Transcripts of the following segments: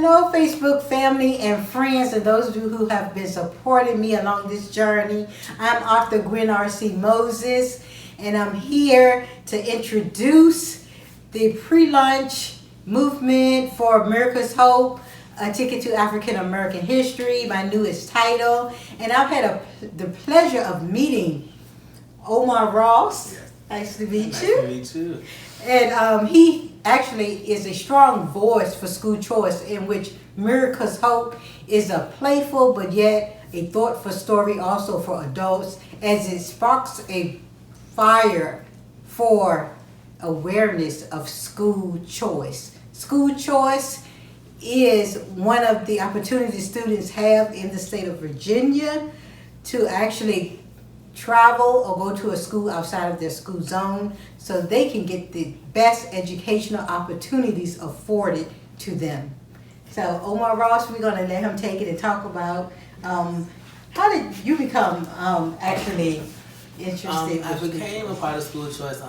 Hello, Facebook family and friends, and those of you who have been supporting me along this journey. I'm Author Gwyn R.C. Moses, and I'm here to introduce the pre-launch movement for America's Hope, A Ticket to African American History, my newest title. And I've had the pleasure of meeting Omar Ross. Yes. Nice to meet Nice you. to meet you. And he actually is a strong voice for school choice, in which Miracle's Hope is a playful but yet a thoughtful story also for adults, as it sparks a fire for awareness of school choice. School choice is one of the opportunities students have in the state of Virginia to actually travel or go to a school outside of their school zone so they can get the best educational opportunities afforded to them. So Omar Ross, we're going to let him take it and talk about how did you become actually interested? I became a part of school choice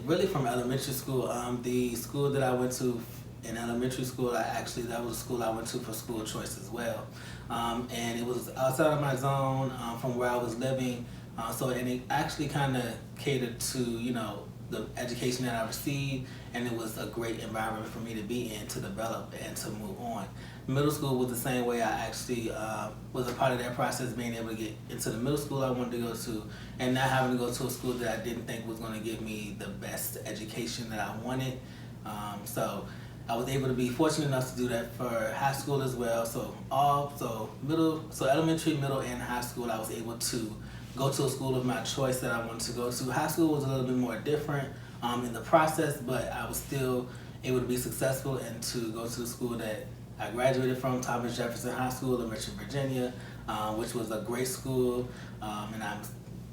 really from elementary school. The school that I went to in elementary school, that was the school I went to for school choice as well. And it was outside of my zone from where I was living. And it actually kind of catered to, the education that I received, and it was a great environment for me to be in, to develop and to move on. Middle school was the same way. I actually was a part of that process, being able to get into the middle school I wanted to go to, and not having to go to a school that I didn't think was going to give me the best education that I wanted. So I was able to be fortunate enough to do that for high school as well. So elementary, middle, and high school, I was able to go to a school of my choice that I wanted to go to. High school was a little bit more different in the process, but I was still able to be successful and to go to the school that I graduated from, Thomas Jefferson High School in Richmond, Virginia, which was a great school, and I'm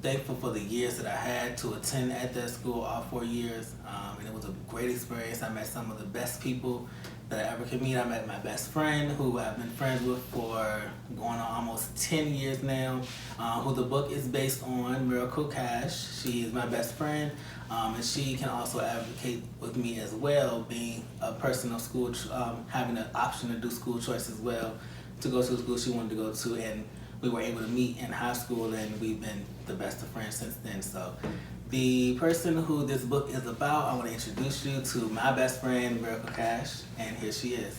thankful for the years that I had to attend at that school, all 4 years, and it was a great experience. I met some of the best people that I ever could meet. I met my best friend, who I've been friends with for going on almost 10 years now, who the book is based on, Myracle. She is my best friend, and she can also advocate with me as well, being a person of school, having an option to do school choice as well, to go to the school she wanted to go to, and we were able to meet in high school, and we've been the best of friends since then. So the person who this book is about, I want to introduce you to my best friend, Myracle, and here she is.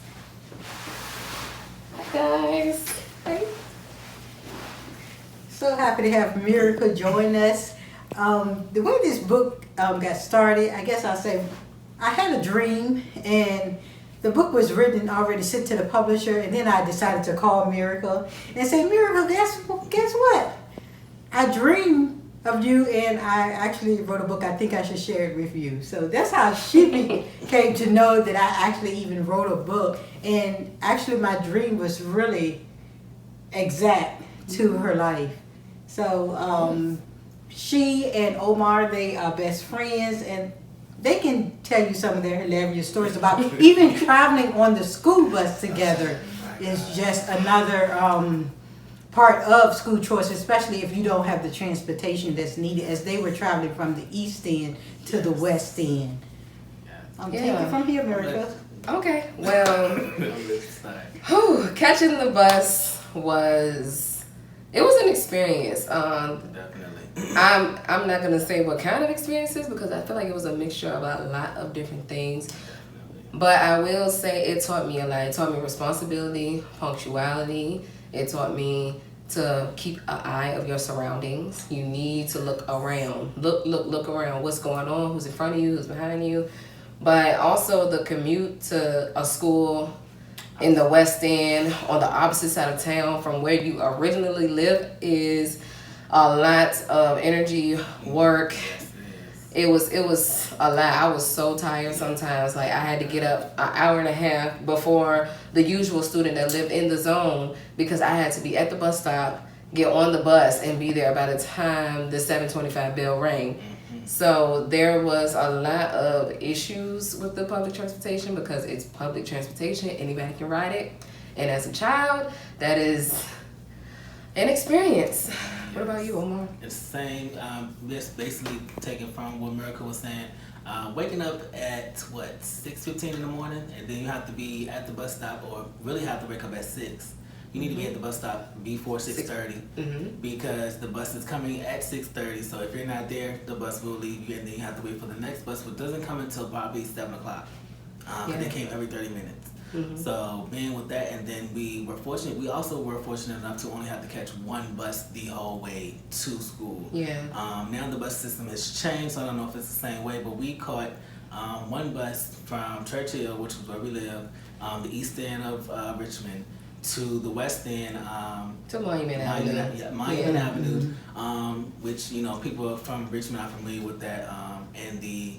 Hi guys. Hey. So happy to have Myracle join us. The way this book got started, I guess I'll say, I had a dream, and the book was written and already sent to the publisher, and then I decided to call Myracle and say, Myracle, guess what? I dreamed of you, and I actually wrote a book. I think I should share it with you. So that's how she came to know that I actually even wrote a book. And actually my dream was really exact to her life. So she and Omar, they are best friends, and they can tell you some of their hilarious stories about even traveling on the school bus together is just another part of school choice, especially if you don't have the transportation that's needed, as they were traveling from the East End to the West End. Take it from here, Myracle. Okay, well, catching the bus was an experience. Definitely. I'm not gonna say what kind of experiences, because I feel like it was a mixture of a lot of different things. But I will say it taught me a lot. It taught me responsibility, punctuality. It taught me to keep an eye of your surroundings. You need to look around. Look around. What's going on? Who's in front of you? Who's behind you? But also the commute to a school in the West End on the opposite side of town from where you originally live is a lot of energy, work. It was a lot. I was so tired sometimes. Like, I had to get up an hour and a half before the usual student that lived in the zone, because I had to be at the bus stop, get on the bus, and be there by the time the 7:25 bell rang. So there was a lot of issues with the public transportation, because it's public transportation. Anybody can ride it. And as a child, that is And experience. What about you, Omar? It's the same. Just basically taken from what Myracle was saying. Waking up at 6:15 in the morning, and then you have to be at the bus stop, or really have to wake up at 6. You need to be at the bus stop before 6:30 because the bus is coming at 6:30. So if you're not there, the bus will leave you, and then you have to wait for the next bus, which doesn't come until probably 7 o'clock. And they came every 30 minutes. So being with that, and then we also were fortunate enough to only have to catch one bus the whole way to school. Now the bus system has changed, so I don't know if it's the same way, but we caught one bus from Churchill, which was where we live, the east end of Richmond, to the west end, to Monument Avenue. Monument Avenue, which, you know, people from Richmond are familiar with that, and the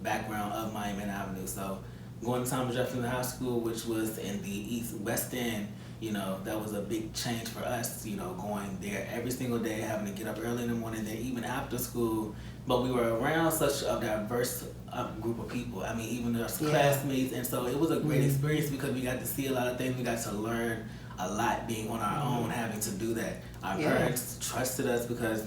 background of Monument Avenue. So going to Thomas Jefferson High School, which was in the west end, you know, that was a big change for us, you know, going there every single day, having to get up early in the morning, then even after school. But we were around such a diverse group of people. I mean, even our classmates, and so it was a great experience because we got to see a lot of things. We got to learn a lot being on our own, having to do that. Our parents trusted us because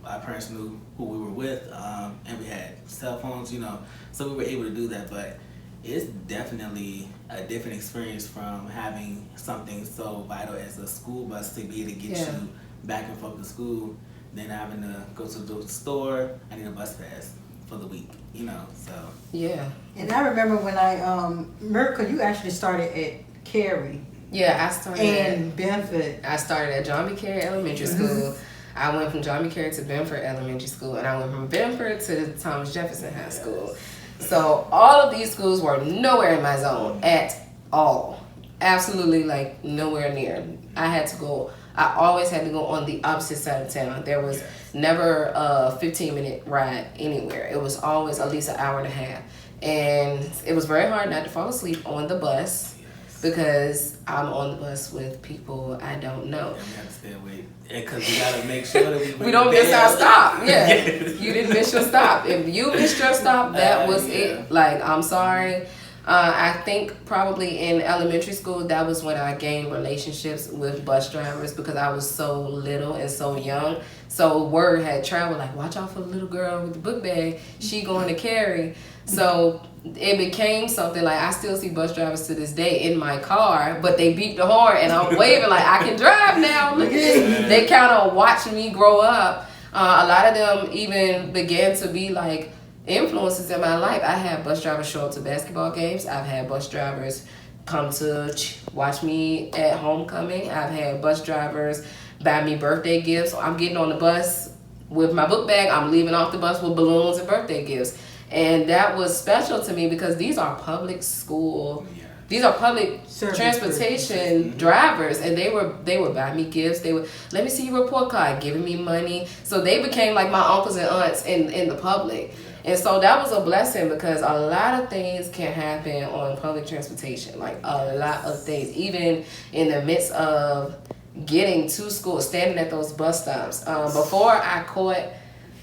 our parents knew who we were with, and we had cell phones, you know, so we were able to do that. But it's definitely a different experience from having something so vital as a school bus to be able to get you back and forth to school, than having to go to the store. I need a bus pass for the week, you know, so. Yeah. And I remember when Myracle, you actually started at Cary. Yeah, I started in Benford. I started at John B. Cary Elementary School. I went from John B. Cary to Benford Elementary School, and I went from Benford to the Thomas Jefferson High School. So all of these schools were nowhere in my zone at all. Absolutely, like, nowhere near. I always had to go on the opposite side of town. There was never a 15-minute ride anywhere. It was always at least an hour and a half. And it was very hard not to fall asleep on the bus because I'm on the bus with people I don't know. And we have to stay awake. Because we got to make sure that we don't miss our stop. Yeah. You didn't miss your stop. If you missed your stop, that was it. Like, I'm sorry. I think probably in elementary school, that was when I gained relationships with bus drivers because I was so little and so young. So word had traveled, like, watch out for the little girl with the book bag. She going to Cary. So it became something like I still see bus drivers to this day in my car, but they beat the horn and I'm waving like I can drive now. Look at this. They kind of watched me grow up. A lot of them even began to be like influences in my life. I had bus drivers show up to basketball games. I've had bus drivers come to watch me at homecoming. I've had bus drivers buy me birthday gifts. I'm getting on the bus with my book bag. I'm leaving off the bus with balloons and birthday gifts. And that was special to me because these are public school, these are public transportation drivers, and they would buy me gifts. They would, let me see your report card, giving me money. So they became like my uncles and aunts in the public. And so that was a blessing because a lot of things can happen on public transportation, like a lot of things, even in the midst of getting to school, standing at those bus stops. Before I caught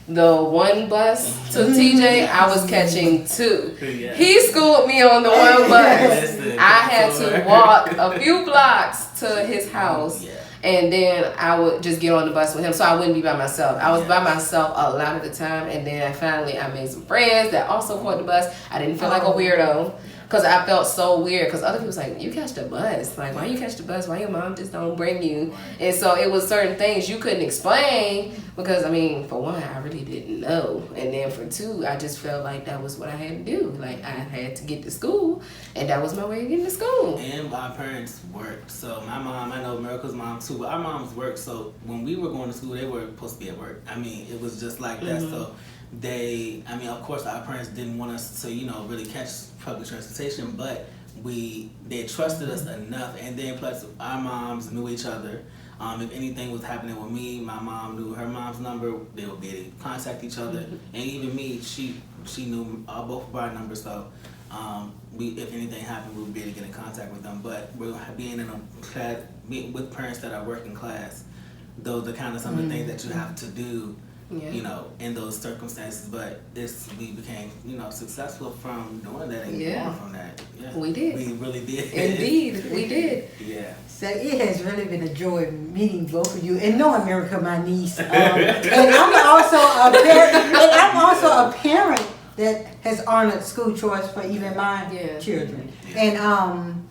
the one bus to TJ, I was catching 2. He schooled me on the one bus. I had to walk a few blocks to his house. And then I would just get on the bus with him so I wouldn't be by myself. I was by myself a lot of the time. And then finally I made some friends that also caught the bus. I didn't feel like a weirdo because I felt so weird because other people was like, you catch the bus. Like, why you catch the bus? Why your mom just don't bring you? And so it was certain things you couldn't explain because, I mean, for one, I really didn't know. And then for 2, I just felt like that was what I had to do. Like, I had to get to school, and that was my way of getting to school. And my parents worked. So my mom, I know Miracle's mom too, but our moms worked. So when we were going to school, they were supposed to be at work. I mean, it was just like that. So of course, our parents didn't want us to, really catch public transportation, but they trusted us enough. And then plus, our moms knew each other. If anything was happening with me, my mom knew her mom's number. They would be able to contact each other. And even me, she knew both of our numbers. So if anything happened, we would be able to get in contact with them. But we're being in a class, with parents that are working class, those are kind of some of the things that you have to do you know, in those circumstances. But we became, you know, successful from doing that and going from that. Yeah, we did. We really did. Indeed, we did. Yeah. So it has really been a joy meeting both of you and knowing Myracle, my niece. And I'm also a parent that has honored school choice for even my children. Yeah. And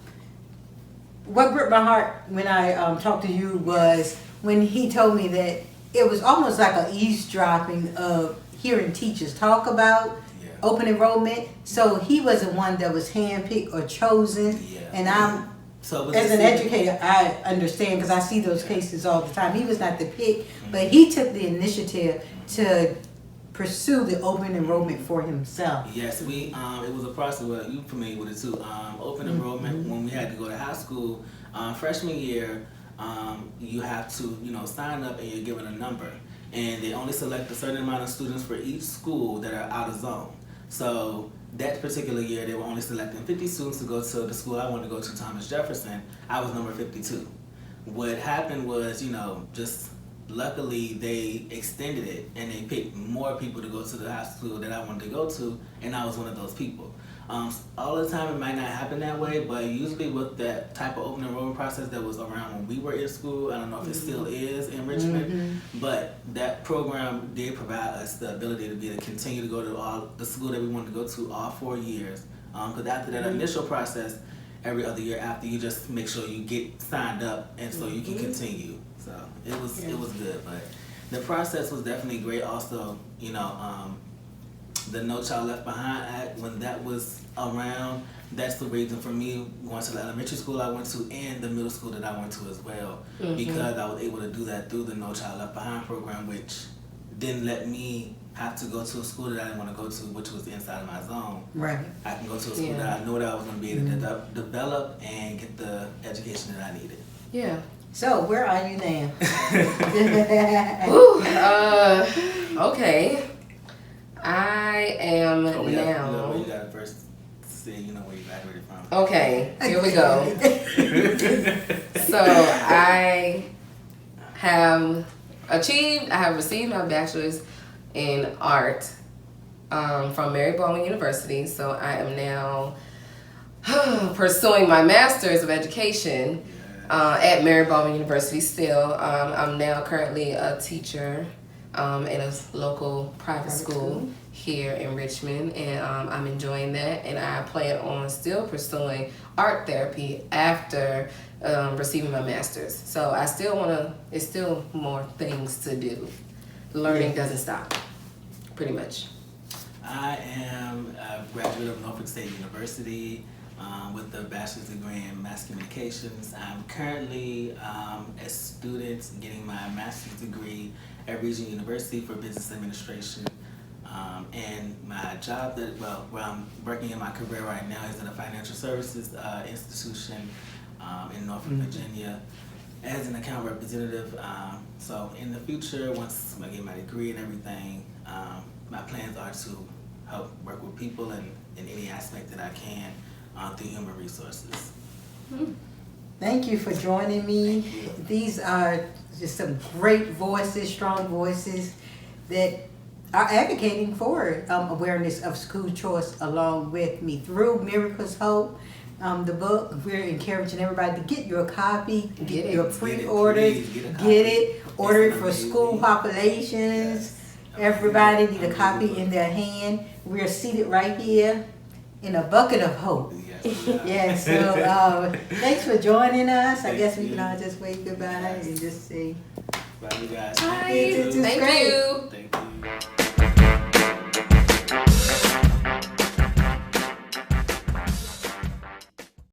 what gripped my heart when I talked to you was when he told me that it was almost like an eavesdropping of hearing teachers talk about open enrollment. So he wasn't one that was handpicked or chosen. Yeah. And as an educator, I understand because I see those cases all the time. He was not the pick, but he took the initiative to pursue the open enrollment for himself. Yes, it was a process. Well, you're familiar with it too. Open enrollment, when we had to go to high school, freshman year, you have to, you know, sign up and you're given a number. And they only select a certain amount of students for each school that are out of zone. So that particular year, they were only selecting 50 students to go to the school I wanted to go to, Thomas Jefferson. I was number 52. What happened was, you know, just luckily they extended it and they picked more people to go to the high school that I wanted to go to, and I was one of those people. All the time it might not happen that way, but usually with that type of open enrollment process that was around when we were in school, I don't know if it still is in Richmond, but that program did provide us the ability to continue to go to all the school that we wanted to go to all 4 years. Because after that initial process, every other year after, you just make sure you get signed up and so you can continue. So it was good, but the process was definitely great. Also, you know, the No Child Left Behind Act, when that was around, that's the reason for me going to the elementary school I went to and the middle school that I went to as well, because I was able to do that through the No Child Left Behind program, which didn't let me have to go to a school that I didn't want to go to, which was inside of my zone. Right. I can go to a school that I know that I was going to be able to develop and get the education that I needed. Yeah. So where are you now? Okay. I am now. You got to first say, you know, where you graduated from. Okay, here we go. So I have received my bachelor's in art from Myracle University. So I am now pursuing my master's of education at Myracle University still. I'm now currently a teacher in a local private school here in Richmond, and I'm enjoying that, and I plan on still pursuing art therapy after receiving my master's. So I still it's still more things to do. Learning doesn't stop, pretty much. I am a graduate of Norfolk State University with a bachelor's degree in mass communications. I'm currently a student getting my master's degree at Regent University for business administration. And my job where I'm working in my career right now is in a financial services institution in Norfolk, Virginia, as an account representative. So in the future, once I get my degree and everything, my plans are to help work with people in any aspect that I can through human resources. Thank you for joining me. These are just some great voices, strong voices that are advocating for awareness of school choice along with me through Miracle's Hope. The book, we're encouraging everybody to get your copy, get your pre-orders, get it, order it for school populations. Everybody need a copy in their hand. We're seated right here in a bucket of hope. Yes, so thanks for joining us. I guess we can all just wave goodbye and just say bye, you guys. Bye. Thank you. Thank you.